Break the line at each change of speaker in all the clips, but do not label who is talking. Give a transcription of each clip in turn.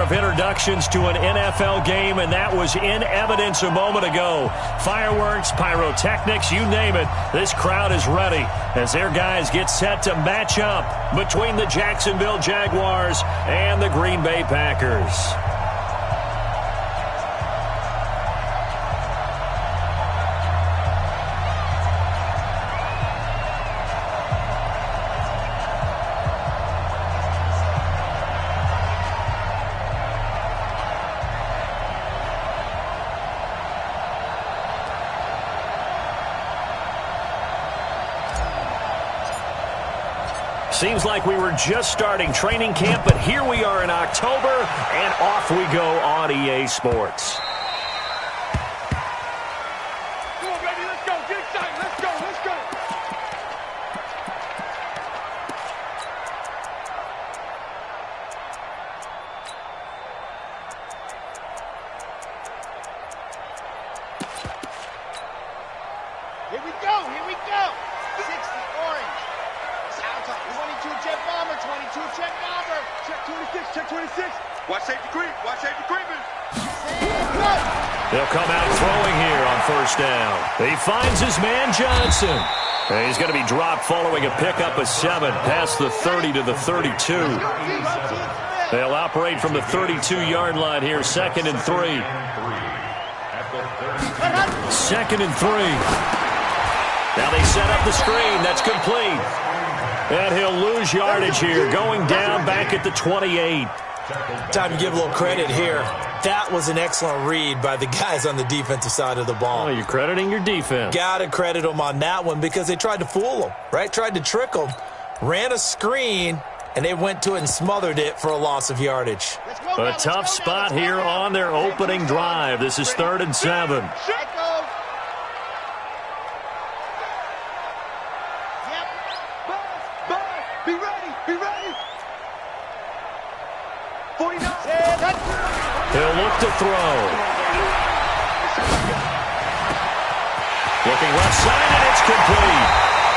of introductions to an NFL game, and that was in evidence a moment ago. Fireworks, pyrotechnics, you name it. This crowd is ready as their guys get set to match up between the Jacksonville Jaguars and the Green Bay Packers. Seems like we were just starting training camp, but here we are in October, and off we go on EA Sports.
Come on, baby, let's go. Get excited. Let's go. Let's go. Here we go. Here we go. 60 orange. 22 jet bomber, 22 jet bomber. Check 26, check 26. Watch safety creep, watch safety creeping.
They'll come out throwing here on first down. He finds his man Johnson. And he's going to be dropped following a pickup of 7 past the 30 to the 32. They'll operate from the 32-yard line here, 2nd and 3. 2nd and 3. Now they set up the screen. That's complete. And he'll lose yardage here, going down back at the 28.
Time to give a little credit here. That was an excellent read by the guys on the defensive side of the ball.
Oh, you're crediting your defense.
Got to credit them on that one because they tried to fool them, right? Tried to trick them, ran a screen, and they went to it and smothered it for a loss of yardage.
A tough spot here on their opening drive. This is 3rd and 7.
Be ready, be ready. 49.
He'll look to throw. Looking left side, and it's complete.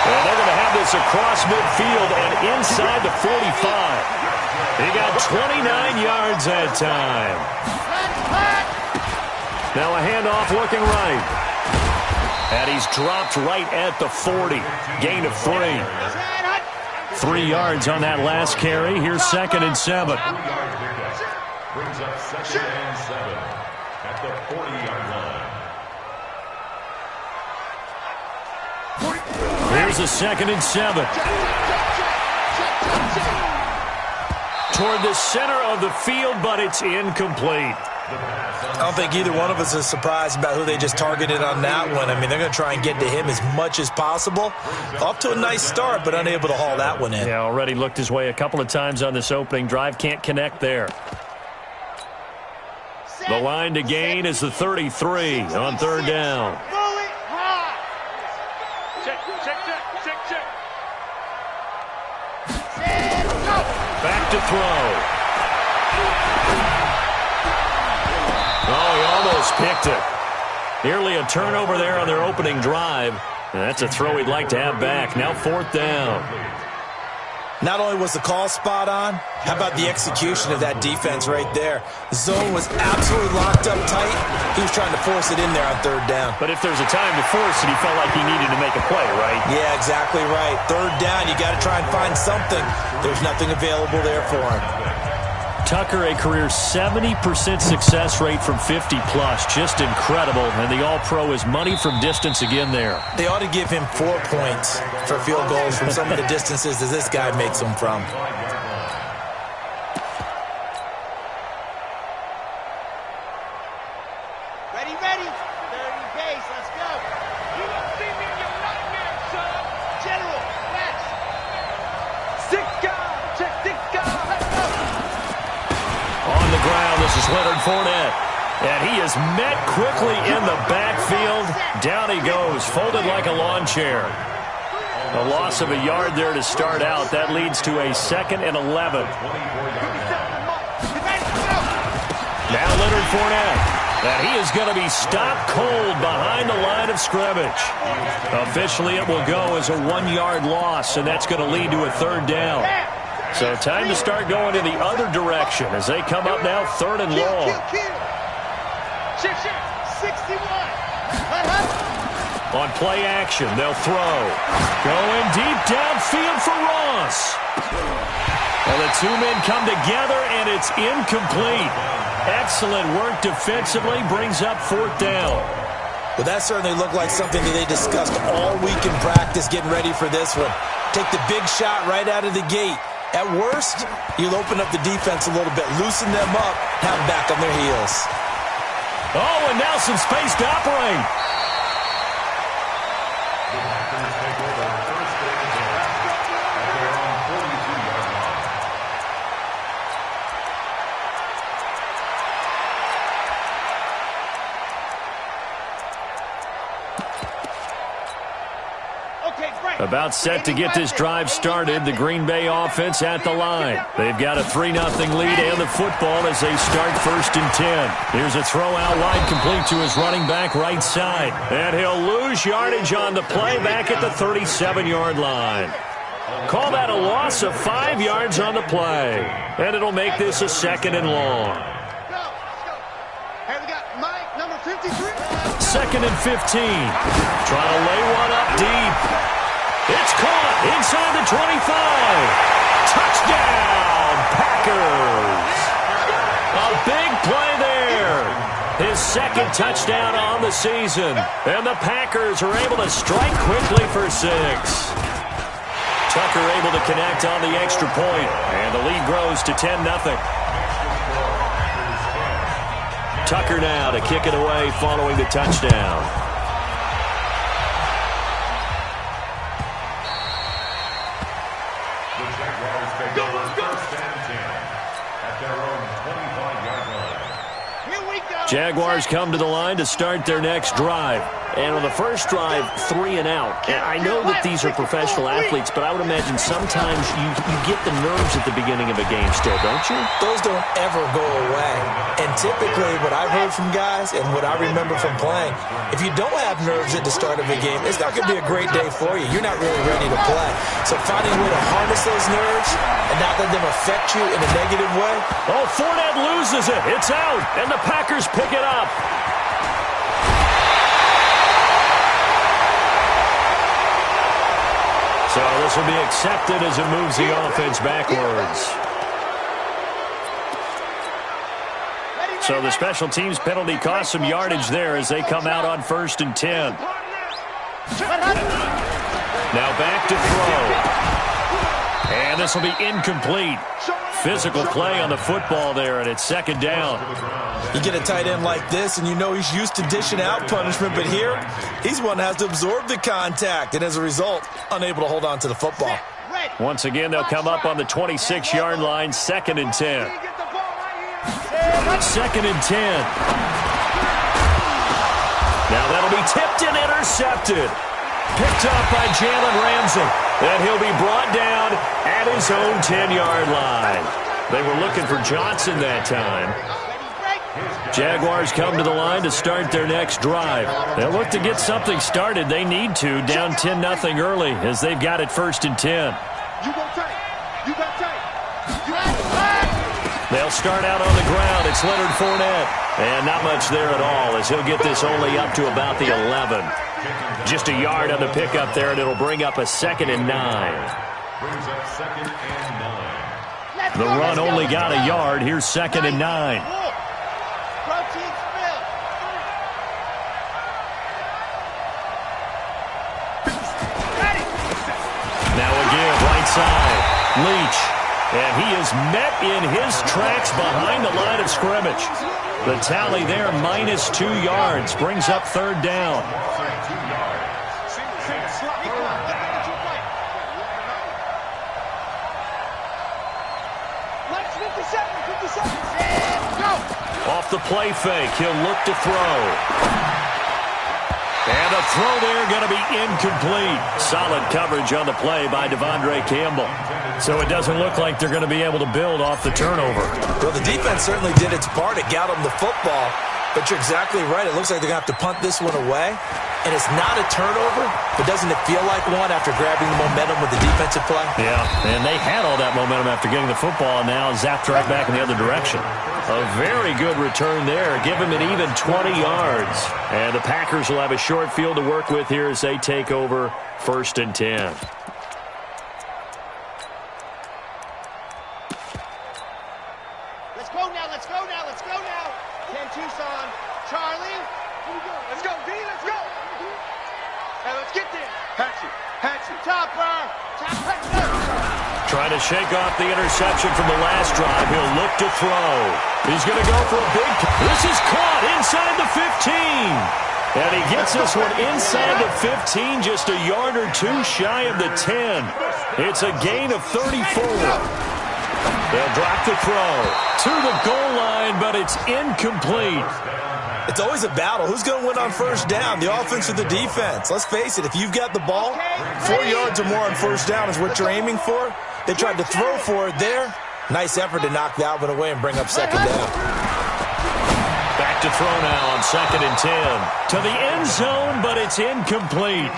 And they're going to have this across midfield and inside the 45. He got 29 yards that time. Now a handoff looking right. And he's dropped right at the 40. Gain of 3. 3 yards on that last carry. Here's 2nd and 7.
Brings up 2nd and 7 at the 40-yard line.
Here's a 2nd and 7. Toward the center of the field, but it's incomplete.
I don't think either one of us is surprised about who they just targeted on that one. I mean, they're going to try and get to him as much as possible. Off to a nice start, but unable to haul that one in.
Yeah, already looked his way a couple of times on this opening drive. Can't connect there. The line to gain is the 33 on 3rd down. Back to throw. Oh, he almost picked it. Nearly a turnover there on their opening drive. And that's a throw he'd like to have back. Now 4th down.
Not only was the call spot on, how about the execution of that defense right there? The zone was absolutely locked up tight. He was trying to force it in there on 3rd down.
But if there's a time to force it, he felt like he needed to make a play, right?
Yeah, exactly right. 3rd down, you got to try and find something. There's nothing available there for him.
Tucker, a career 70% success rate from 50-plus. Just incredible. And the All-Pro is money from distance again there.
They ought to give him 4 points for field goals from some of the distances that this guy makes them from.
Ready, ready. 30 base, let's go. You don't see me in your nightmare, son. General, West. 6 guys, check 6 guys, let's go.
On the ground, this is Leonard Fournette. And he is met quickly in the backfield. Down he goes, folded like a lawn chair. A loss of a yard there to start out. That leads to a 2nd and 11. Now Leonard Fournette. And he is going to be stopped cold behind the line of scrimmage. Officially, it will go as a 1-yard loss, and that's going to lead to a 3rd down. So time to start going in the other direction as they come up now 3rd and long.
Shift. 61.
On play action, they'll throw. Going deep downfield for Ross. And the two men come together, and it's incomplete. Excellent work defensively, brings up 4th down.
Well, that certainly looked like something that they discussed all week in practice getting ready for this one. Take the big shot right out of the gate. At worst, you'll open up the defense a little bit, loosen them up, have them back on their heels.
Oh, and now some space to operate. About set to get this drive started. The Green Bay offense at the line. They've got a 3-0 lead and the football as they start 1st and 10. Here's a throw out wide complete to his running back right side. And he'll lose yardage on the play back at the 37-yard line. Call that a loss of 5 yards on the play. And it'll make this a 2nd and long.
Hey, we got Mike, number 53.
2nd and 15. Trying to lay one up deep. It's caught inside the 25. Touchdown, Packers. A big play there. His 2nd touchdown on the season. And the Packers are able to strike quickly for 6. Tucker able to connect on the extra point. And the lead grows to 10-0. Tucker now to kick it away following the touchdown. Jaguars come to the line to start their next drive. And on the first drive, 3 and out. And I know that these are professional athletes, but I would imagine sometimes you get the nerves at the beginning of a game still, don't you?
Those don't ever go away. And typically what I've heard from guys and what I remember from playing, if you don't have nerves at the start of a game, it's not going to be a great day for you. You're not really ready to play. So finding a way to harness those nerves and not let them affect you in a negative way.
Oh, Fournette loses it. It's out. And the Packers pick it up. So this will be accepted as it moves the offense backwards. So the special teams penalty cost some yardage there as they come out on 1st and 10. Now back to throw. And this will be incomplete. Physical play on the football there, and it's 2nd down.
You get a tight end like this, and you know he's used to dishing out punishment, but here, he's one that has to absorb the contact, and as a result, unable to hold on to the football.
Once again, they'll come up on the 26-yard line, 2nd and 10. 2nd and 10. Now that'll be tipped and intercepted. Picked up by Jalen Ramsey. And he'll be brought down at his own 10-yard line. They were looking for Johnson that time. Jaguars come to the line to start their next drive. They'll look to get something started. They need to, down 10-0 early as they've got it 1st and 10. They'll start out on the ground. It's Leonard Fournette. And not much there at all as he'll get this only up to about the 11. Just a yard on the pickup there, and it'll bring up a 2nd and 9. The run only got a yard. Here's 2nd and 9. Now again, right side. Leach. And he is met in his tracks behind the line of scrimmage. The tally there, -2 yards, brings up 3rd down. Off the play fake, he'll look to throw. And a throw there going to be incomplete. Solid coverage on the play by Devondre Campbell. So it doesn't look like they're going to be able to build off the turnover.
Well, the defense certainly did its part. It got them the football. But you're exactly right. It looks like they're going to have to punt this one away. And it's not a turnover, but doesn't it feel like one after grabbing the momentum with the defensive play?
Yeah, and they had all that momentum after getting the football, and now zapped right back in the other direction. A very good return there. Give him an even 20 yards. And the Packers will have a short field to work with here as they take over 1st and 10.
Let's go now, let's go now, let's go now. 10 Tucson. Charlie. Here we go. Let's go, D, let's go. Now let's get there. Hatchet. Topper.
Trying to shake off the interception from the last drive. He'll look to throw. He's going to go for a big... This is caught inside the 15. And he gets this one inside the 15, just a yard or two shy of the 10. It's a gain of 34. They'll drop the throw to the goal line, but it's incomplete.
It's always a battle. Who's going to win on 1st down, the offense or the defense? Let's face it, if you've got the ball, 4 yards or more on 1st down is what you're aiming for. They tried to throw for it there. Nice effort to knock that one away and bring up 2nd down.
Back to throw now on 2nd and 10. To the end zone, but it's incomplete.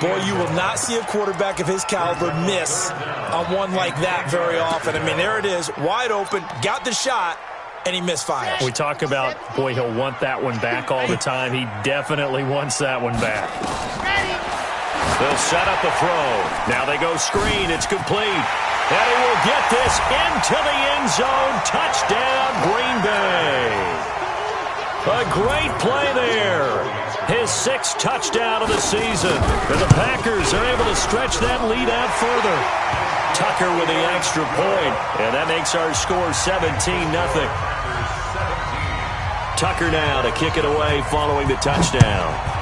Boy, you will not see a quarterback of his caliber miss on one like that very often. I mean, there it is, wide open, got the shot, and he misfires.
We talk about, boy, he'll want that one back all the time. He definitely wants that one back. They'll set up the throw. Now they go screen. It's complete. And he will get this into the end zone. Touchdown, Green Bay. A great play there. His 6th touchdown of the season. And the Packers are able to stretch that lead out further. Tucker with the extra point. And that makes our score 17-0. Tucker now to kick it away following the touchdown.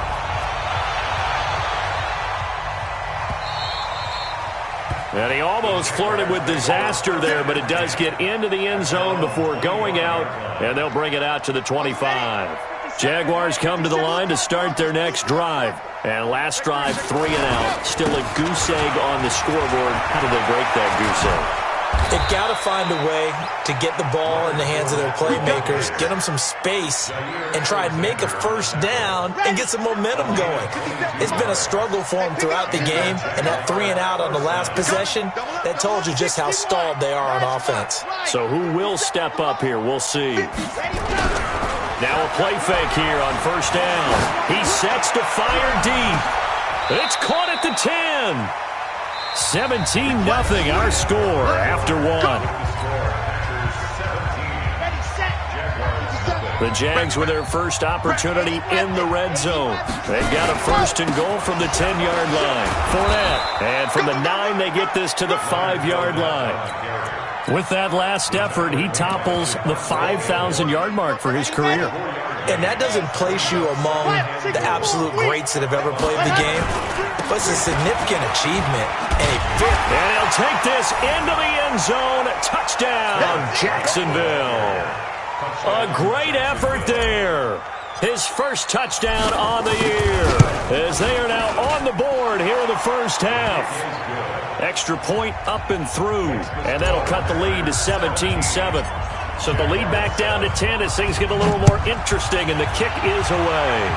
And he almost flirted with disaster there, but it does get into the end zone before going out, and they'll bring it out to the 25. Jaguars come to the line to start their next drive. And last drive, 3 and out. Still a goose egg on the scoreboard. How do they break that goose egg?
They've got to find a way to get the ball in the hands of their playmakers, get them some space, and try and make a 1st down and get some momentum going. It's been a struggle for them throughout the game, and that 3 and out on the last possession, that told you just how stalled they are on offense.
So who will step up here? We'll see. Now a play fake here on 1st down. He sets to fire deep. It's caught at the 10. 17-0 our score after 1. The Jags with their first opportunity in the red zone. They've got a 1st and goal from the 10-yard line. Fournette. And from the 9, they get this to the 5-yard line. With that last effort, he topples the 5,000-yard mark for his career.
And that doesn't place you among the absolute greats that have ever played the game, but it's a significant achievement. And
he'll take this into the end zone. Touchdown, Jacksonville. A great effort there. His 1st touchdown on the year, as they are now on the board here in the 1st half. Extra point up and through, and that'll cut the lead to 17-7. So the lead back down to 10 as things get a little more interesting, and the kick is away.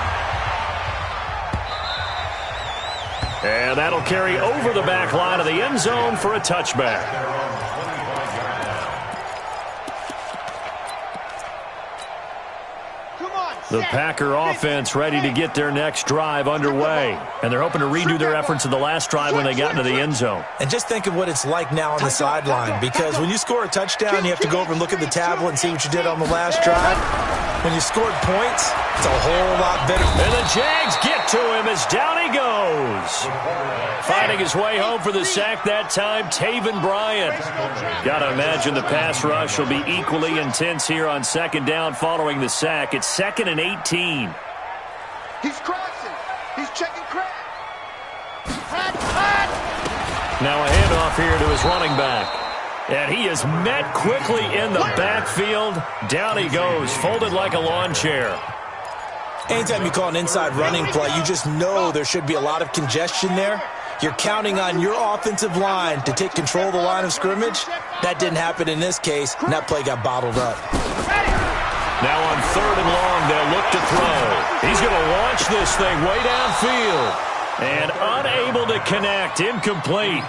And that'll carry over the back line of the end zone for a touchback. The Packer offense ready to get their next drive underway. And they're hoping to redo their efforts in the last drive when they got into the end zone.
And just think of what it's like now on the sideline, because when you score a touchdown, you have to go over and look at the tablet and see what you did on the last drive. When you scored points, it's a whole lot better.
And the Jags get to him as down he goes. Finding his way home for the sack that time, Taven Bryan. Got to imagine the pass rush will be equally intense here on 2nd down following the sack. It's 2nd and 18.
He's crossing. He's checking crack.
Now a handoff here to his running back. And he is met quickly in the backfield. Down he goes, folded like a lawn chair.
Anytime you call an inside running play, you just know there should be a lot of congestion there. You're counting on your offensive line to take control of the line of scrimmage. That didn't happen in this case, and that play got bottled up.
Now on 3rd and long, they'll look to throw. He's going to launch this thing way downfield. And unable to connect, incomplete.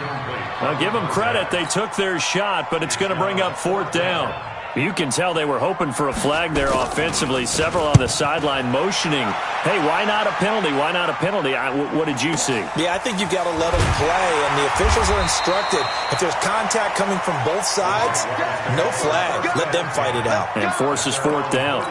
Now give them credit, they took their shot, but it's going to bring up 4th down. You can tell they were hoping for a flag there offensively. Several on the sideline motioning, hey, why not a penalty? Why not a penalty? What did you see?
Yeah, I think you've got to let them play, and the officials are instructed. If there's contact coming from both sides, no flag. Let them fight it out.
And forces 4th down.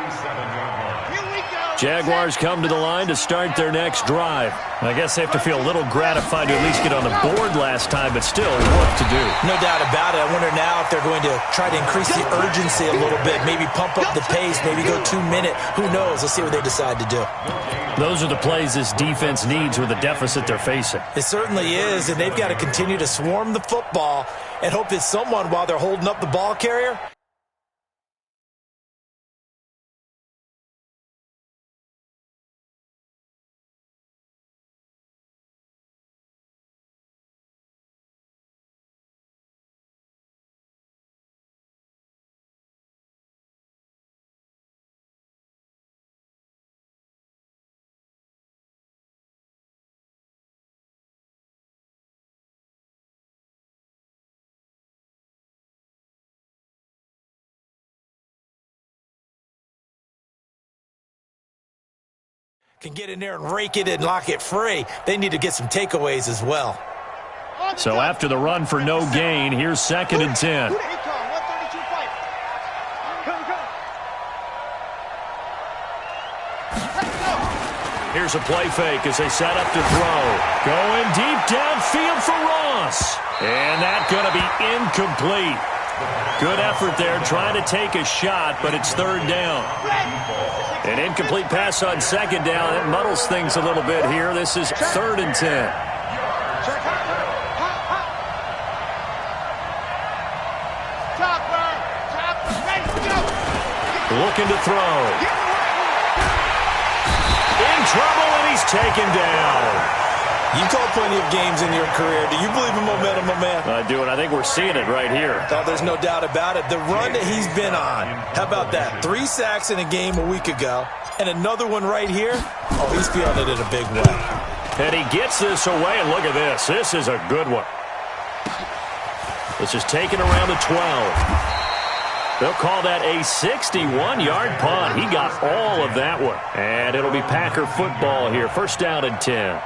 Jaguars come to the line to start their next drive. I guess they have to feel a little gratified to at least get on the board last time, but still work to do.
No doubt about it. I wonder now if they're going to try to increase the urgency a little bit, maybe pump up the pace, maybe go 2-minute. Who knows? Let's see what they decide to do.
Those are the plays this defense needs with the deficit they're facing.
It certainly is, and they've got to continue to swarm the football and hope that someone, while they're holding up the ball carrier, can get in there and rake it and lock it free. They need to get some takeaways as well.
So after the run for no gain, here's 2nd and 10. Here's a play fake as they set up to throw. Going deep downfield for Ross. And that's going to be incomplete. Good effort there trying to take a shot, but it's 3rd down. An incomplete pass on 2nd down. It muddles things a little bit here. This is 3rd and 10. Looking to throw. In trouble, and he's taken down.
You've called plenty of games in your career. Do you believe in momentum, my man?
I do, and I think we're seeing it right here.
Oh, there's no doubt about it. The run that he's been on, how about that? 3 sacks in a game a week ago, and another one right here. Oh, he's feeling it in a big way.
And he gets this away, and look at this. This is a good one. This is taken around the 12. They'll call that a 61-yard punt. He got all of that one. And it'll be Packer football here. 1st down and 10.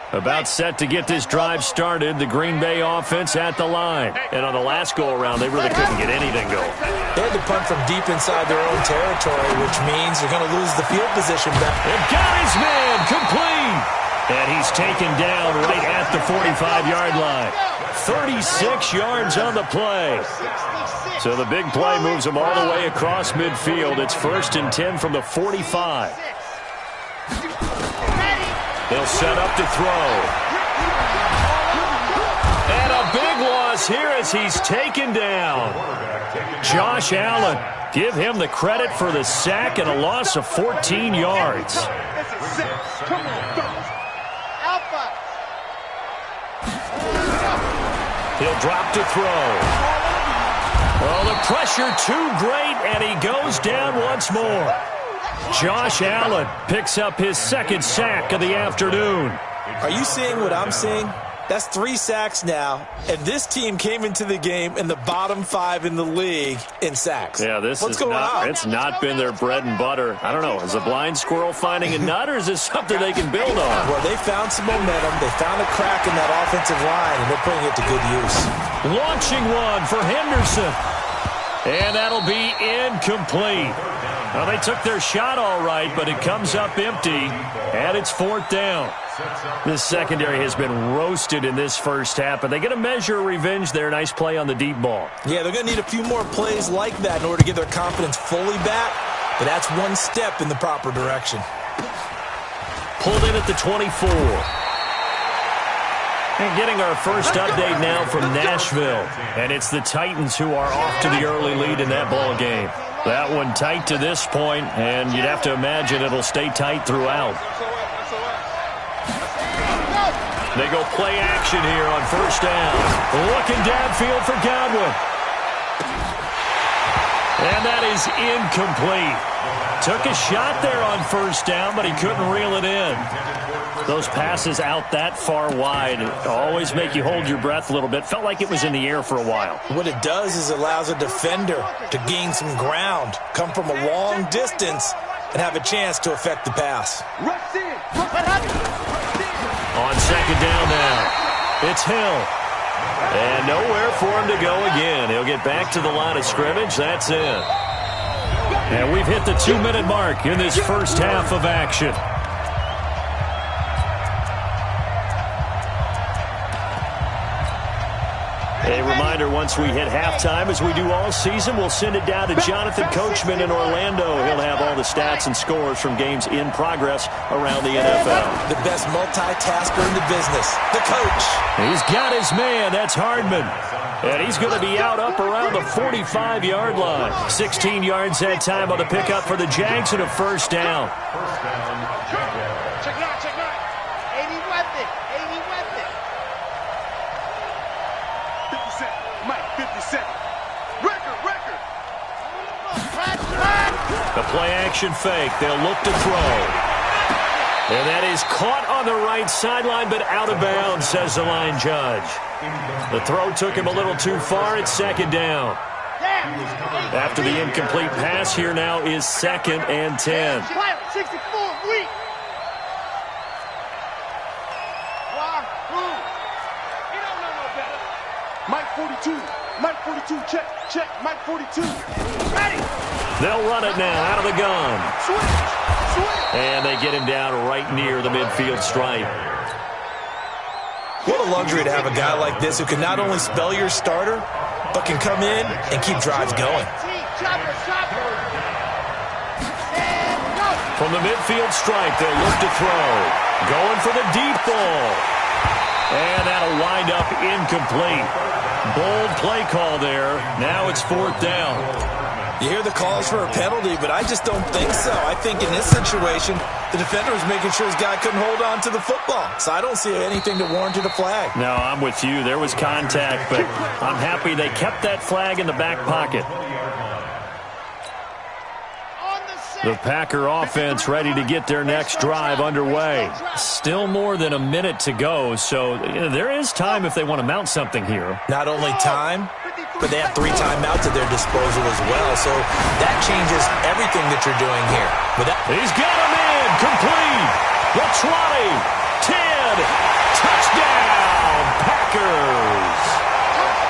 About set to get this drive started. The Green Bay offense at the line. And on the last go-around, they really couldn't get anything going.
They had to punt from deep inside their own territory, which means they're going to lose the field position back.
And got his man complete. And he's taken down right at the 45-yard line. 36 yards on the play. So the big play moves them all the way across midfield. It's 1st and 10 from the 45. They'll set up to throw. And a big loss here as he's taken down. Josh Allen, give him the credit for the sack and a loss of 14 yards. He'll drop to throw. Oh, the pressure too great, and he goes down once more. Josh Allen picks up his 2nd sack of the afternoon.
Are you seeing what I'm seeing? That's 3 sacks now, and this team came into the game in the bottom 5 in the league in sacks.
Yeah,
What's going on?
It's not been their bread and butter. I don't know. Is a blind squirrel finding a nut, or is this something they can build on?
Well, they found some momentum. They found a crack in that offensive line, and they're putting it to good use.
Launching one for Henderson. And that'll be incomplete. Well, they took their shot all right, but it comes up empty, and it's 4th down. This secondary has been roasted in this first half, but they get a measure of revenge there. Nice play on the deep ball.
Yeah, they're going to need a few more plays like that in order to get their confidence fully back, but that's one step in the proper direction.
Pulled in at the 24. And getting our first update now from Nashville. And it's the Titans who are off to the early lead in that ball game. That one tight to this point, and you'd have to imagine it'll stay tight throughout. They go play action here on first down. Looking downfield for Godwin. And that is incomplete. Took a shot there on first down, but he couldn't reel it in. Those passes out that far wide always make you hold your breath a little bit. Felt like it was in the air for a while.
What it does is it allows a defender to gain some ground, come from a long distance, and have a chance to affect the pass.
On second down now, it's Hill. And nowhere for him to go again. He'll get back to the line of scrimmage. That's it. And we've hit the 2-minute mark in this first half of action. A reminder, once we hit halftime, as we do all season, we'll send it down to Jonathan Coachman in Orlando. He'll have all the stats and scores from games in progress around the NFL.
The best multitasker in the business, the coach.
He's got his man. That's Hardman. And he's going to be out up around the 45-yard line. 16 yards that time on the pickup for the Jags and a first down.
Check it out, check it out. 80 weapon, 80 weapon. 50 cent, Mike, 50 cent. Record.
The play-action fake. They'll look to throw. And that is caught on the right sideline, but out of bounds, says the line judge. The throw took him a little too far. It's second down. After the incomplete pass, here now is 2nd and 10.
64, weak. You don't know no better. Mike 42, Mike 42, check, Mike 42. Ready.
They'll run it now out of the gun.
Switch.
And they get him down right near the midfield stripe.
What a luxury to have a guy like this who can not only spell your starter, but can come in and keep drives going.
From the midfield stripe, they'll look to throw. Going for the deep ball. And that'll wind up incomplete. Bold play call there. Now it's 4th down.
You hear the calls for a penalty, but I just don't think so. I think in this situation, the defender was making sure his guy couldn't hold on to the football. So I don't see anything to warrant a flag.
No, I'm with you. There was contact, but I'm happy they kept that flag in the back pocket. The Packer offense ready to get their next drive underway. Still more than a minute to go, so there is time if they want to mount something here.
Not only time, but they have 3 timeouts at their disposal as well, so that changes everything that you're doing here.
He's got him in, complete. The 20, 10, touchdown, Packers.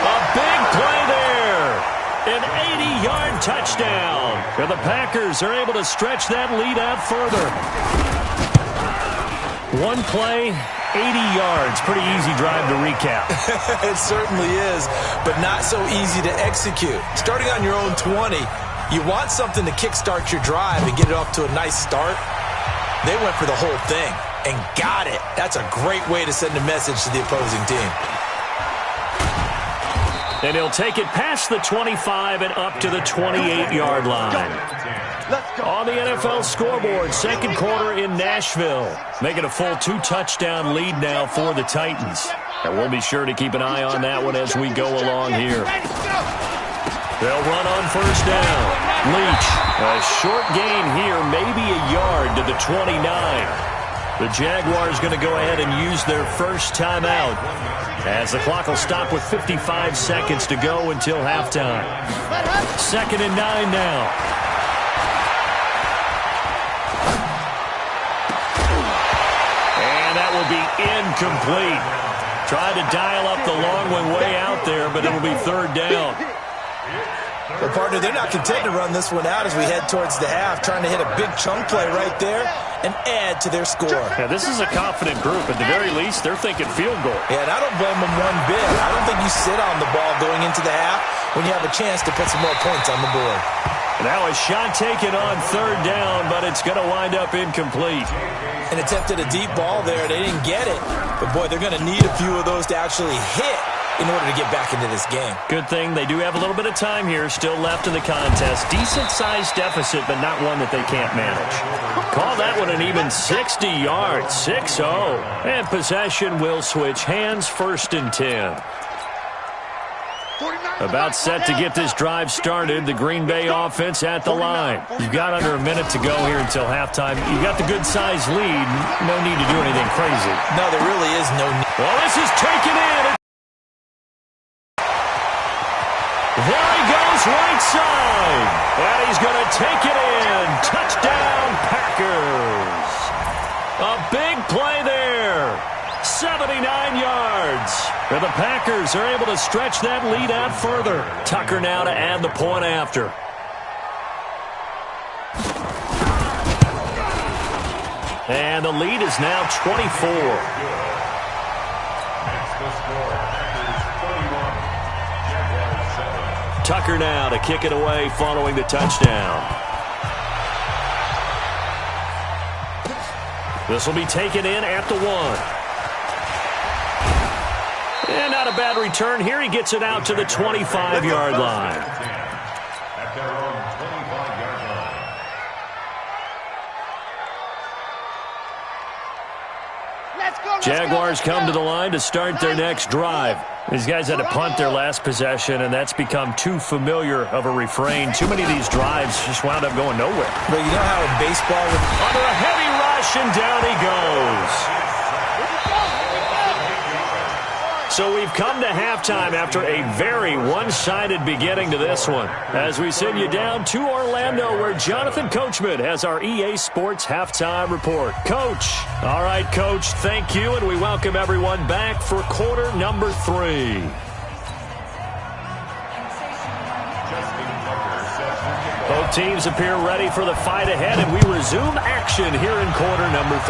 A big play there. An 80-yard touchdown. And the Packers are able to stretch that lead out further. One play, 80 yards. Pretty easy drive to recap.
It certainly is, but not so easy to execute. Starting on your own 20, you want something to kickstart your drive and get it off to a nice start. They went for the whole thing and got it. That's a great way to send a message to the opposing team.
And he'll take it past the 25 and up to the 28-yard line. On the NFL scoreboard, second quarter in Nashville. Making a full 2-touchdown lead now for the Titans. And we'll be sure to keep an eye on that one as we go along here. They'll run on first down. Leach, a short gain here, maybe a yard to the 29. The Jaguars going to go ahead and use their first timeout, as the clock will stop with 55 seconds to go until halftime. 2nd and 9 now. And that will be incomplete. Tried to dial up the long one way out there, but it'll be 3rd down.
Well, partner, they're not content to run this one out as we head towards the half, trying to hit a big chunk play right there and add to their score.
Yeah, this is a confident group. At the very least, they're thinking field goal.
Yeah, and I don't blame them one bit. I don't think you sit on the ball going into the half when you have a chance to put some more points on the board.
Now a shot taken on 3rd down, but it's going to wind up incomplete.
And attempted a deep ball there. They didn't get it. But, boy, they're going to need a few of those to actually hit in order to get back into this game.
Good thing they do have a little bit of time here still left in the contest. Decent-sized deficit, but not one that they can't manage. Call that one an even 60 yards, 6-0. And possession will switch hands, 1st and 10. About set to get this drive started. The Green Bay offense at the line. You've got under a minute to go here until halftime. You've got the good-sized lead. No need to do anything crazy.
No, there really is no need.
Well, this is taken in. There he goes, right side. And he's going to take it in. Touchdown, Packers. A big play there. 79 yards. And the Packers are able to stretch that lead out further. Tucker now to add the point after. And the lead is now 24. Tucker now to kick it away following the touchdown. This will be taken in at the 1. And not a bad return here. He gets it out to the 25-yard line.
At their own 25-yard line.
Jaguars come to the line to start their next drive. These guys had to punt their last possession, and that's become too familiar of a refrain. Too many of these drives just wound up going nowhere.
But you know how in baseball...
Under a heavy rush, and down he goes. So we've come to halftime after a very one-sided beginning to this one. As we send you down to Orlando, where Jonathan Coachman has our EA Sports Halftime Report. Coach. All right, Coach, thank you, and we welcome everyone back for quarter number 3. Both teams appear ready for the fight ahead, and we resume action here in quarter number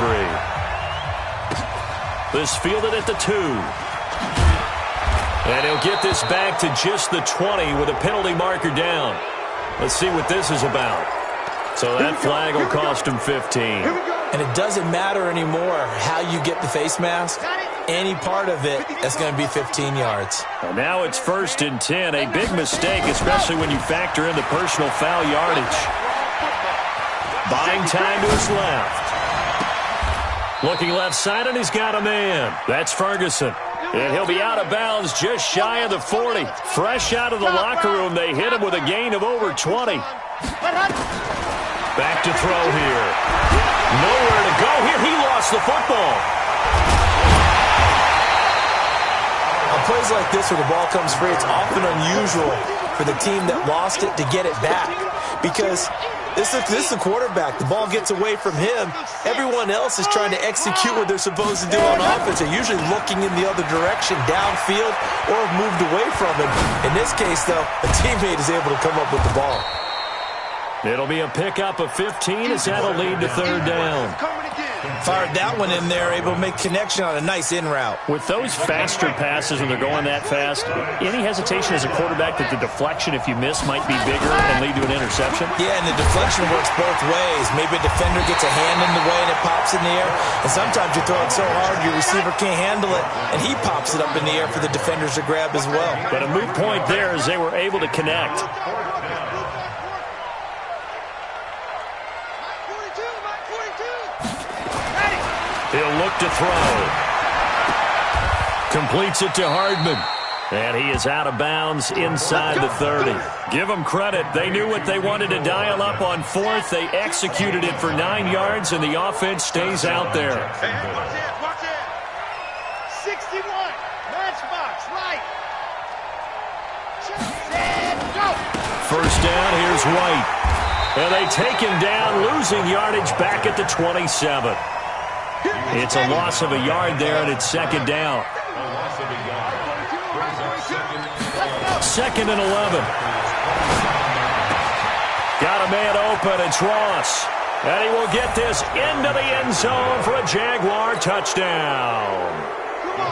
3. This fielded at the 2. And he'll get this back to just the 20 with a penalty marker down. Let's see what this is about. So that flag will cost him 15.
And it doesn't matter anymore how you get the face mask. Any part of it, that's going to be 15 yards.
And now it's 1st and 10. A big mistake, especially when you factor in the personal foul yardage. Buying time to his left. Looking left side, and he's got a man. That's Ferguson. And he'll be out of bounds just shy of the 40. Fresh out of the locker room, they hit him with a gain of over 20. Back to throw here. Nowhere to go here. He lost the football.
On plays like this where the ball comes free, it's often unusual for the team that lost it to get it back. Because this is the quarterback. The ball gets away from him. Everyone else is trying to execute what they're supposed to do on offense. They're usually looking in the other direction, downfield, or have moved away from him. In this case, though, a teammate is able to come up with the ball.
It'll be a pickup of 15 as that'll lead to 3rd down.
Fired that one in there, able to make connection on a nice in route.
With those faster passes when they're going that fast, any hesitation as a quarterback that the deflection, if you miss, might be bigger and lead to an interception?
Yeah, and the deflection works both ways. Maybe a defender gets a hand in the way and it pops in the air. And sometimes you throw it so hard your receiver can't handle it, and he pops it up in the air for the defenders to grab as well.
But a moot point there as they were able to connect. He'll look to throw. Completes it to Hardman. And he is out of bounds inside the 30. Give them credit. They knew what they wanted to dial up on 4th. They executed it for 9 yards, and the offense stays out there.
Hey, watch it. 61. Matchbox, right. And go.
1st down, here's White. And they take him down, losing yardage back at the 27. It's a loss of a yard there, and it's 2nd down. 2nd and 11. Got a man open. It's Ross. And he will get this into the end zone for a Jaguar touchdown.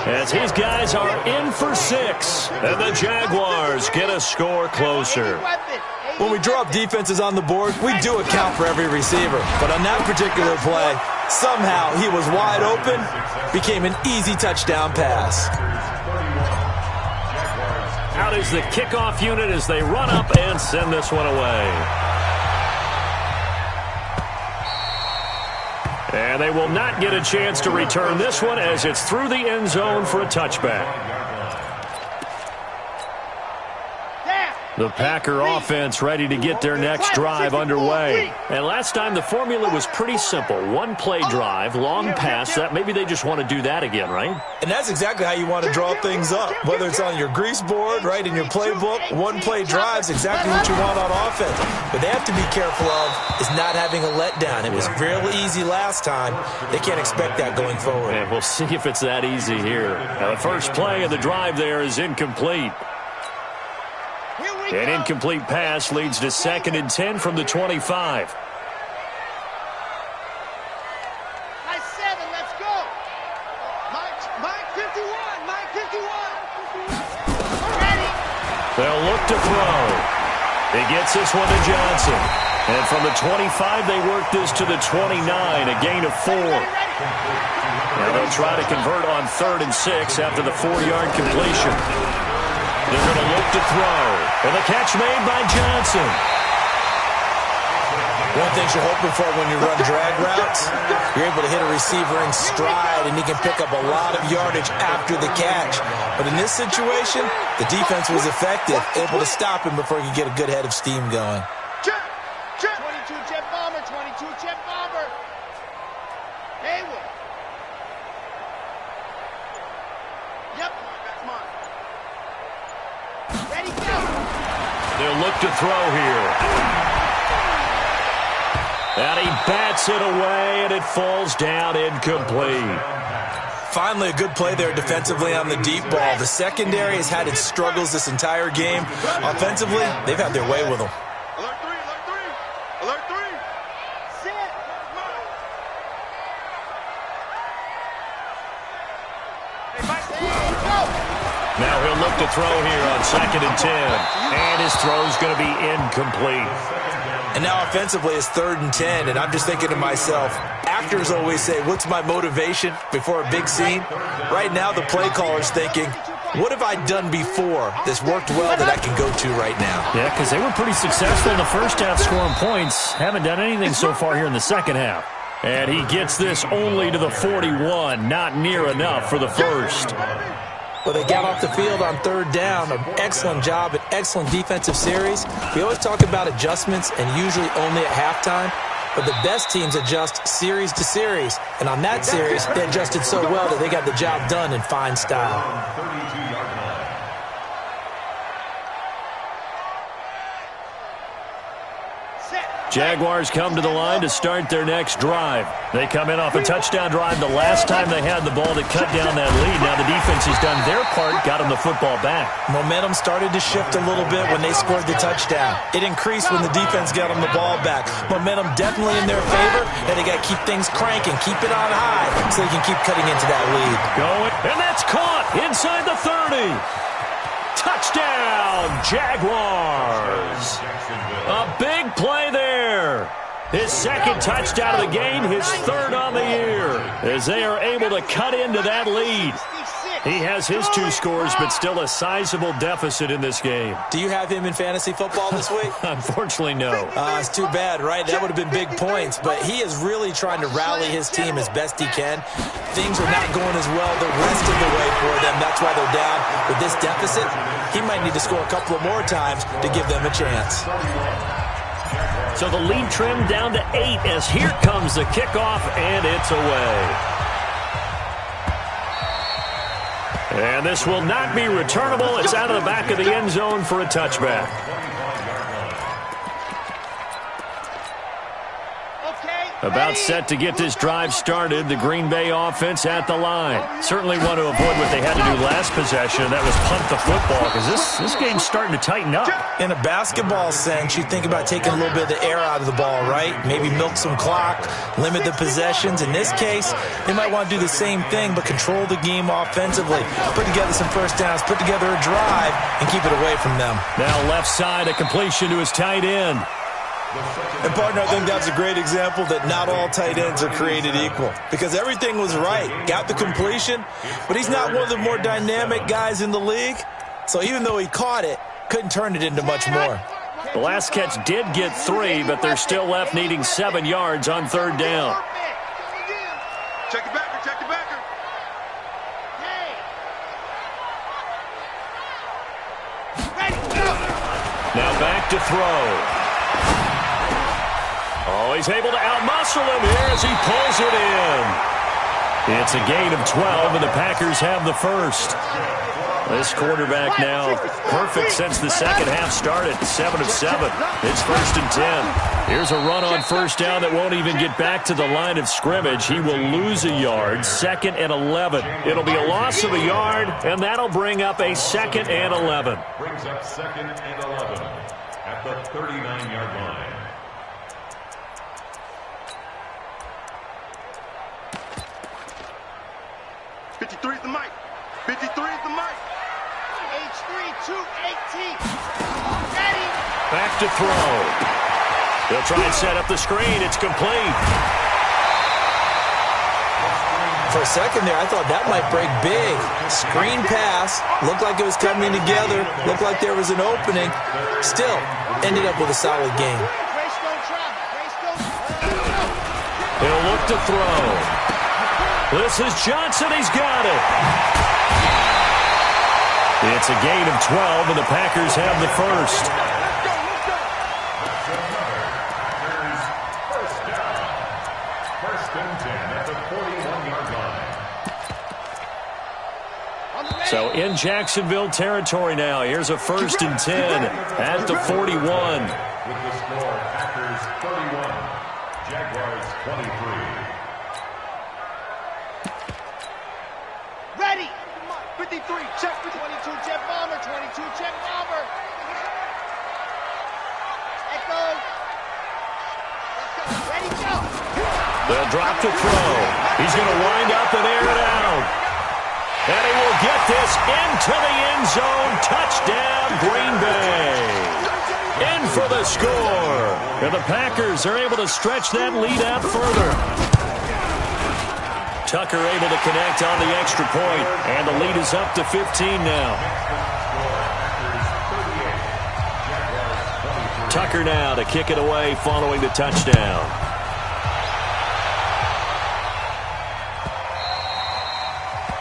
As his guys are in for 6. And the Jaguars get a score closer.
When we draw up defenses on the board, we do account for every receiver. But on that particular play, somehow he was wide open, became an easy touchdown pass.
Out is the kickoff unit as they run up and send this one away. And they will not get a chance to return this one as it's through the end zone for a touchback. The Packer offense ready to get their next drive underway. And last time the formula was pretty simple. One play drive, long pass. That maybe they just want to do that again, right?
And that's exactly how you want to draw things up. Whether it's on your grease board, right, in your playbook, one play drive is exactly what you want on offense. But they have to be careful of is not having a letdown. It was fairly easy last time. They can't expect that going forward.
And we'll see if it's that easy here. Now, the first play of the drive there is incomplete. An incomplete pass leads to 2nd and 10 from the 25.
Nice 7, let's go. Mike 51, Mike 51. Ready.
They'll look to throw. He gets this one to Johnson. And from the 25, they work this to the 29, a gain of 4. Now they'll try to convert on 3rd and 6 after the 4-yard completion. They're going to look to throw. And the catch made by Johnson.
One thing you're hoping for when you run drag routes, you're able to hit a receiver in stride, and he can pick up a lot of yardage after the catch. But in this situation, the defense was effective, able to stop him before he could get a good head of steam going.
22 jet bomber, 22 jet bomber. Hayward. Yep, that's mine. Ready, go.
They'll look to throw here. And he bats it away, and it falls down incomplete.
Finally, a good play there defensively on the deep ball. The secondary has had its struggles this entire game. Offensively, they've had their way with them.
Alert 3, alert 3, alert 3. Sit.
Now he'll look to throw here on 2nd and 10. And his throw's going to be incomplete.
And now offensively it's 3rd and 10, and I'm just thinking to myself, actors always say, what's my motivation before a big scene? Right now the play caller's thinking, what have I done before this worked well that I can go to right now?
Yeah, because they were pretty successful in the first half scoring points. Haven't done anything so far here in the second half. And he gets this only to the 41, not near enough for the first.
Well, they got off the field on 3rd down. An excellent job, an excellent defensive series. We always talk about adjustments and usually only at halftime. But the best teams adjust series to series. And on that series, they adjusted so well that they got the job done in fine style.
Jaguars come to the line to start their next drive. They come in off a touchdown drive the last time they had the ball to cut down that lead. Now the defense has done their part, got them the football back.
Momentum started to shift a little bit when they scored the touchdown. It increased when the defense got them the ball back. Momentum definitely in their favor, and they got to keep things cranking, keep it on high so they can keep cutting into that lead.
Going, and that's caught inside the 30. Touchdown, Jaguars. A big play there. His 2nd touchdown of the game, his 3rd on the year, as they are able to cut into that lead. He has his 2 scores, but still a sizable deficit in this game.
Do you have him in fantasy football this week?
Unfortunately, no.
It's too bad, right? That would have been big points, but he is really trying to rally his team as best he can. Things are not going as well the rest of the way for them. That's why they're down. With this deficit, he might need to score a couple of more times to give them a chance.
So the lead trimmed down to 8 as here comes the kickoff, and it's away. And this will not be returnable. It's out of the back of the end zone for a touchback. About set to get this drive started, the Green Bay offense at the line. Certainly want to avoid what they had to do last possession, that was punt the football, because this game's starting to tighten up.
In a basketball sense, you think about taking a little bit of the air out of the ball, right? Maybe milk some clock, limit the possessions. In this case, they might want to do the same thing, but control the game offensively. Put together some first downs, put together a drive, and keep it away from them.
Now left side, a completion to his tight end.
And, partner, I think that's a great example that not all tight ends are created equal, because everything was right. Got the completion, but he's not one of the more dynamic guys in the league. So even though he caught it, couldn't turn it into much more.
The last catch did get 3, but they're still left needing 7 yards on 3rd down.
Check the backer, check the backer.
Now back to throw. Oh, he's able to outmuscle him here as he pulls it in. It's a gain of 12, and the Packers have the first. This quarterback now perfect since the second half started. 7 of 7. It's 1st and 10. Here's a run on 1st down that won't even get back to the line of scrimmage. He will lose a yard. 2nd and 11. It'll be a loss of a yard, and that'll bring up a 2nd and 11.
Brings up 2nd and 11 at the 39-yard line.
'53 is the mic. 53 is the mic. H3 218. Ready.
Back to throw. They'll try and set up the screen. It's complete.
For a second there, I thought that might break big. Screen pass. Looked like it was coming together. Looked like there was an opening. Still, ended up with a solid game.
He'll look to throw. This is Johnson. He's got it. It's a gain of 12, and the Packers have the first.
First and 10 at the 41-yard line.
So in Jacksonville territory now. Here's a 1st and 10 at the 41.
With the score, Packers 31, Jaguars 23.
Ready. 53, check for 22, jet bomber, 22, jet bomber. Echo. Let's go. Ready, go.
They'll drop to throw. He's going to wind up and air it out. And he will get this into the end zone. Touchdown, Green Bay. In for the score. And the Packers are able to stretch that lead out further. Tucker able to connect on the extra point, and the lead is up to 15 now. Tucker now to kick it away following the touchdown.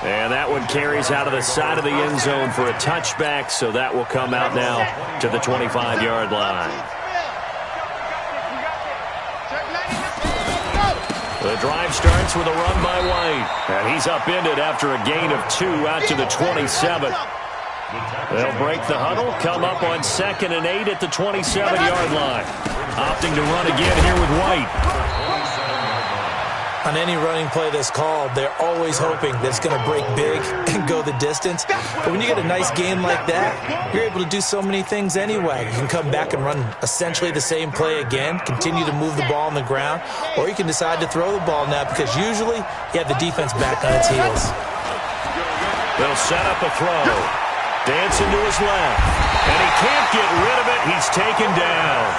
And that one carries out of the side of the end zone for a touchback, so that will come out now to the 25-yard line. The drive starts with a run by White. And he's upended after a gain of 2 out to the 27. They'll break the huddle, come up on 2nd and 8 at the 27-yard line. Opting to run again here with White.
On any running play that's called, they're always hoping that it's going to break big and go the distance. But when you get a nice game like that, you're able to do so many things anyway. You can come back and run essentially the same play again, continue to move the ball on the ground, or you can decide to throw the ball now because usually you have the defense back on its heels.
They'll set up a throw. Dancing to his left. And he can't get rid of it. He's taken down.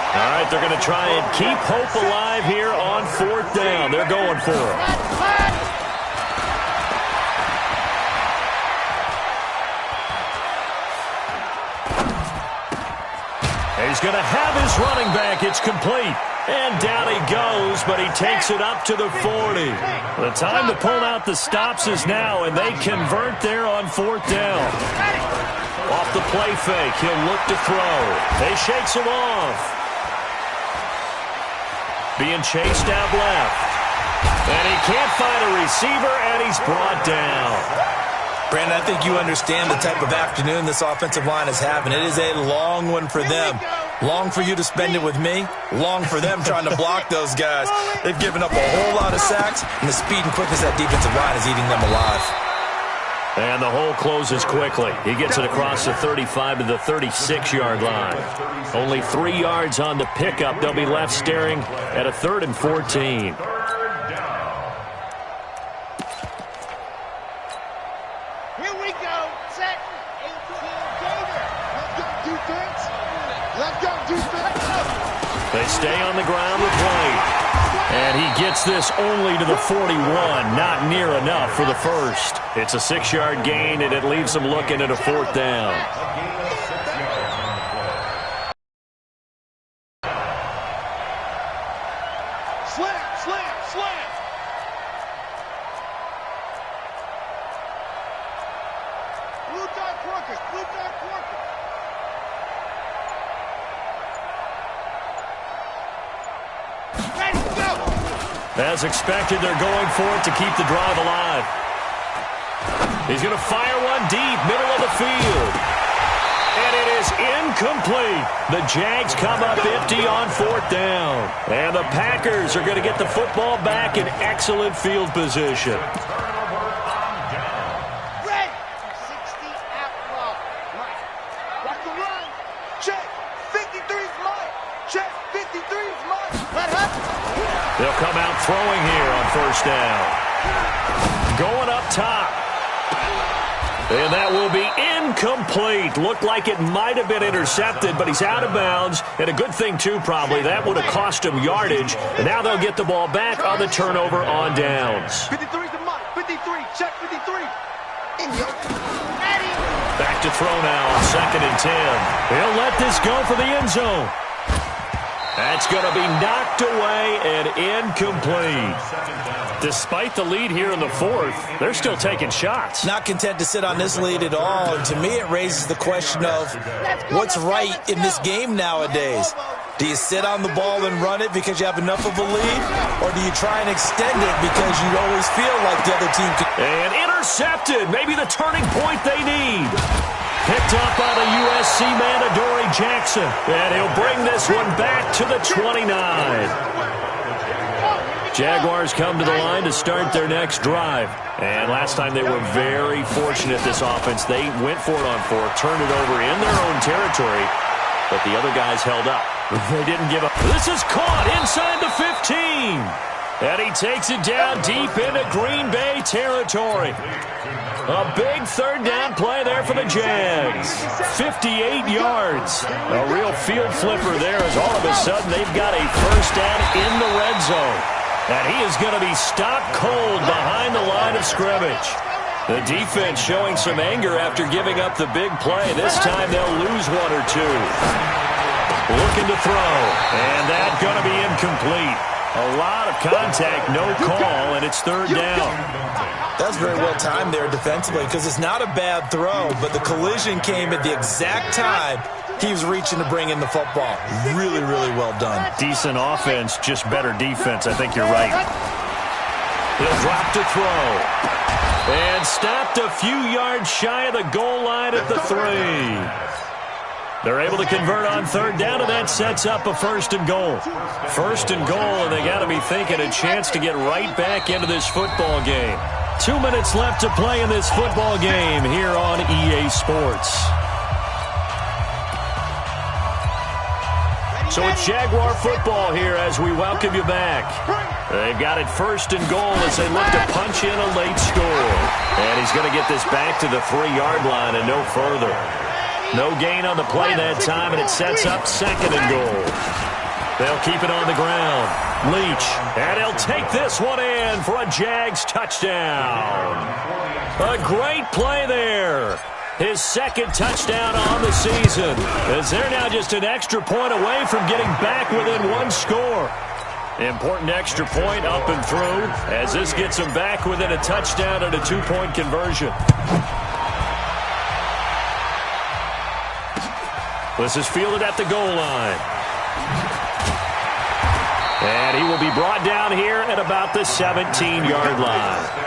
All right, they're going to try and keep hope alive here on 4th down. They're going for it. He's going to have his running back. It's complete. And down he goes, but he takes it up to the 40. The time to pull out the stops is now, and they convert there on 4th down. Off the play fake, he'll look to throw. He shakes him off. Being chased out left. And he can't find a receiver, and he's brought down.
Brandon, I think you understand the type of afternoon this offensive line is having. It is a long one for them. Long for you to spend it with me. Long for them trying to block those guys. They've given up a whole lot of sacks, and the speed and quickness of that defensive line is eating them alive.
And the hole closes quickly. He gets it across the 35 to the 36-yard line. Only 3 yards on the pickup. They'll be left staring at a 3rd and 14.
Here we go. Set. 18 Gator. Let's go, defense. Let's go, defense.
They stay on the ground with White. And he gets this only to the 41, not near enough for the first. It's a 6-yard gain, and it leaves them looking at a 4th down.
Slam, slam, slam. Blue dot workers, blue dot workers. Ready, go!
As expected, they're going for it to keep the drive alive. He's going to fire one deep, middle of the field. And it is incomplete. The Jags come up empty on 4th down. And the Packers are going to get the football back in excellent field position.
Red, 60 outlaw. Mike, watch the run. Check, 53's mine. Check, 53's mine. Let up.
They'll come out throwing here on 1st down. Going up top. And that will be incomplete. Looked like it might have been intercepted, but he's out of bounds. And a good thing, too, probably. That would have cost him yardage. And now they'll get the ball back on the turnover on downs.
53's the mark. 53. Check 53.
Back to throw now on 2nd and 10. He'll let this go for the end zone. That's going to be knocked away and incomplete. Despite the lead here in the 4th, they're still taking shots.
Not content to sit on this lead at all. And to me, it raises the question of what's right in this game nowadays. Do you sit on the ball and run it because you have enough of a lead? Or do you try and extend it because you always feel like the other team could...
And intercepted. Maybe the turning point they need. Picked up by the USC man, Adoree Jackson. And he'll bring this one back to the 29. Jaguars come to the line to start their next drive. And last time they were very fortunate, this offense. They went for it on 4th, turned it over in their own territory, but the other guys held up. They didn't give up. This is caught inside the 15. And he takes it down deep into Green Bay territory. A big 3rd down play there for the Jags. 58 yards. A real field flipper there as all of a sudden they've got a 1st down in the red zone. And he is going to be stopped cold behind the line of scrimmage. The defense showing some anger after giving up the big play. This time they'll lose 1 or 2. Looking to throw. And that's going to be incomplete. A lot of contact, no call, and it's 3rd down.
That's very well timed there defensively because it's not a bad throw, but the collision came at the exact time he was reaching to bring in the football. Really, really well done.
Decent offense, just better defense. I think you're right. He'll drop to throw. And stopped a few yards shy of the goal line at the 3. They're able to convert on 3rd down, and that sets up a 1st and goal. 1st and goal, and they got to be thinking a chance to get right back into this football game. 2 minutes left to play in this football game here on EA Sports. So it's Jaguar football here as we welcome you back. They've got it 1st and goal as they look to punch in a late score. And he's going to get this back to the 3-yard line and no further. No gain on the play that time, and it sets up 2nd and goal. They'll keep it on the ground. Leach, and he'll take this one in for a Jags touchdown. A great play there. His 2nd touchdown on the season, as they're now just an extra point away from getting back within 1 score. Important extra point up and through, as this gets them back within a touchdown and a 2-point conversion. This is fielded at the goal line. And he will be brought down here at about the 17-yard line.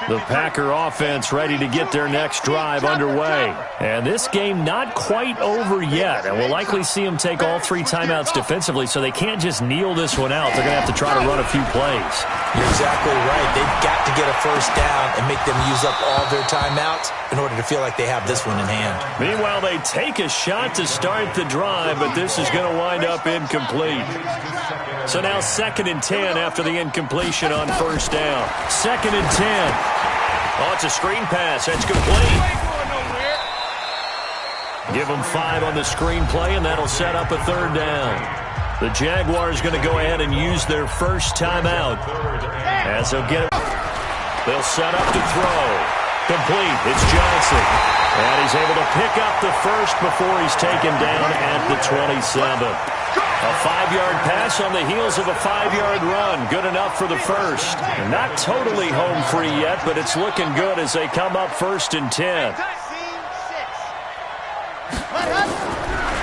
The Packer offense ready to get their next drive underway. And this game not quite over yet. And we'll likely see them take all 3 timeouts defensively, so they can't just kneel this one out. They're going to have to try to run a few plays.
You're exactly right. They've got to get a 1st down and make them use up all their timeouts in order to feel like they have this one in hand.
Meanwhile, they take a shot to start the drive, but this is going to wind up incomplete. So now 2nd and 10 after the incompletion on 1st down. 2nd and 10. Oh, it's a screen pass. That's complete. Give them 5 on the screenplay, and that'll set up a 3rd down. The Jaguars going to go ahead and use their first timeout as they'll get it. They'll set up to throw. Complete. It's Johnson. And he's able to pick up the first before he's taken down at the 27. A 5-yard pass on the heels of a 5-yard run. Good enough for the first. Not totally home free yet, but it's looking good as they come up 1st and 10.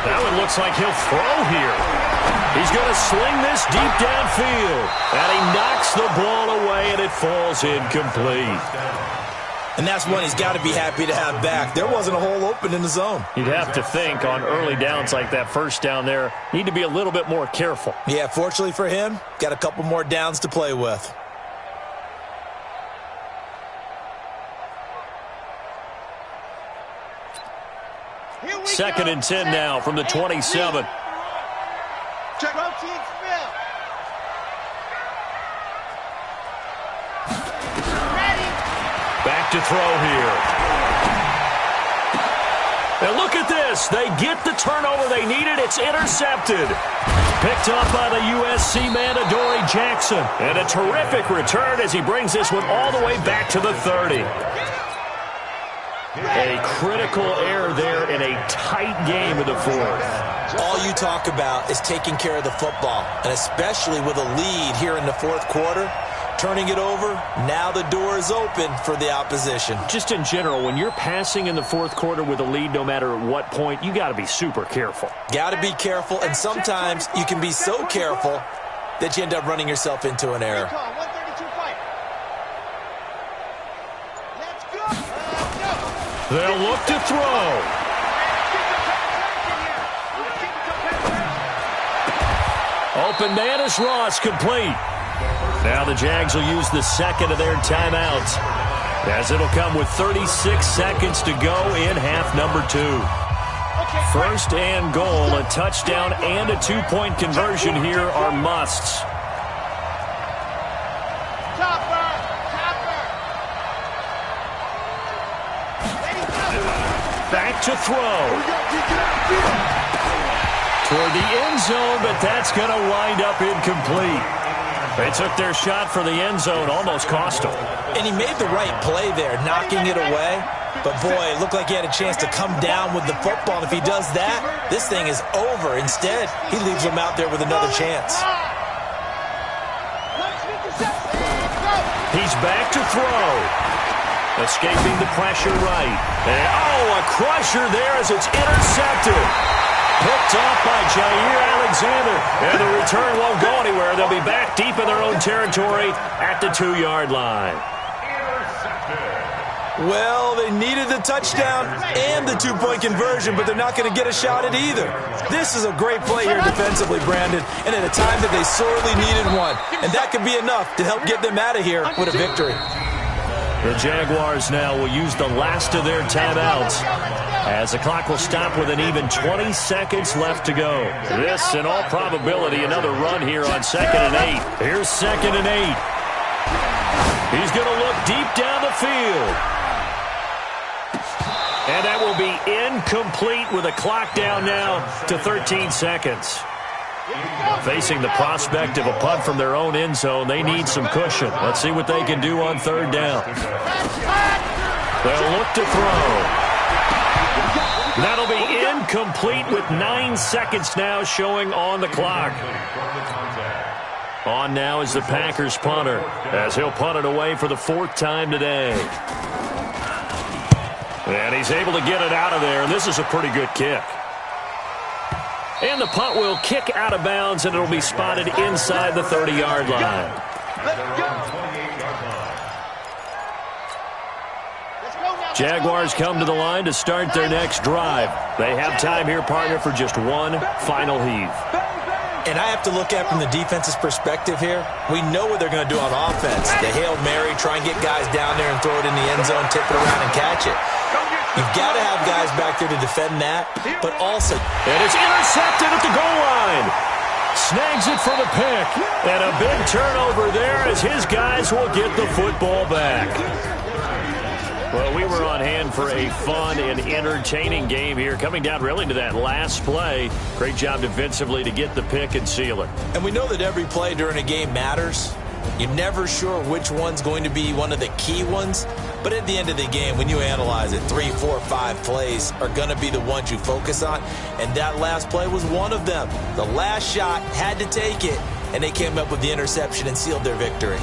Now it looks like he'll throw here. He's going to sling this deep downfield. And he knocks the ball away, and it falls incomplete.
And that's one he's got to be happy to have back. There wasn't a hole open in the zone.
You'd have to think on early downs like that, first down there, need to be a little bit more careful.
Yeah, fortunately for him, got a couple more downs to play with.
Second and 10 now from the 27. Back to throw here. And look at this. They get the turnover they needed. It's intercepted. Picked up by the USC man, Adoree Jackson. And a terrific return as he brings this one all the way back to the 30. A critical error there in a tight game in the 4th.
All you talk about is taking care of the football, and especially with a lead here in the 4th quarter. Turning it over, now the door is open for the opposition.
Just in general, when you're passing in the 4th quarter with a lead, no matter at what point, you got to be super careful.
Got to be careful, and sometimes you can be so careful that you end up running yourself into an error.
They'll look to throw. Open man is Ross, complete. Now the Jags will use the second of their timeouts, as it'll come with 36 seconds to go in half number 2. 1st and goal, a touchdown and a 2-point conversion here are musts. Back to throw. Toward the end zone, but that's going to wind up incomplete. They took their shot for the end zone, almost cost them.
And he made the right play there, knocking it away. But, boy, it looked like he had a chance to come down with the football. And if he does that, this thing is over. Instead, he leaves him out there with another chance.
He's back to throw. Escaping the pressure right. And, a crusher there as it's intercepted. Picked off by Jair Alexander. And the return won't go anywhere. They'll be back deep in their own territory at the 2-yard line.
Well, they needed the touchdown and the 2-point conversion, but they're not going to get a shot at either. This is a great play here defensively, Brandon, and at a time that they sorely needed one. And that could be enough to help get them out of here with a victory.
The Jaguars now will use the last of their timeouts as the clock will stop with an even 20 seconds left to go. This, in all probability, another run here on 2nd and 8. Here's 2nd and 8. He's going to look deep down the field. And that will be incomplete with a clock down now to 13 seconds. Facing the prospect of a punt from their own end zone, they need some cushion. Let's see what they can do on 3rd down. They'll look to throw. That'll be incomplete with 9 seconds now showing on the clock. On now is the Packers punter, as he'll punt it away for the 4th time today. And he's able to get it out of there, and this is a pretty good kick. And the punt will kick out of bounds, and it'll be spotted inside the 30-yard line. Jaguars come to the line to start their next drive. They have time here, partner, for just one final heave.
And I have to look at from the defense's perspective here. We know what they're going to do on offense. The Hail Mary, try and get guys down there and throw it in the end zone, tip it around and catch it. You've got to have guys back there to defend that, but also...
And it's intercepted at the goal line. Snags it for the pick. And a big turnover there as his guys will get the football back. Well, we were on hand for a fun and entertaining game here, coming down really to that last play. Great job defensively to get the pick and seal it.
And we know that every play during a game matters. You're never sure which one's going to be one of the key ones. But at the end of the game, when you analyze it, 3, 4, 5 plays are going to be the ones you focus on. And that last play was one of them. The last shot had to take it, and they came up with the interception and sealed their victory.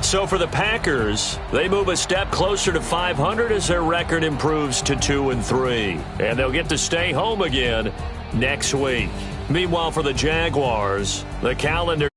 So for the Packers, they move a step closer to 500 as their record improves to 2-3. And they'll get to stay home again next week. Meanwhile, for the Jaguars, the calendar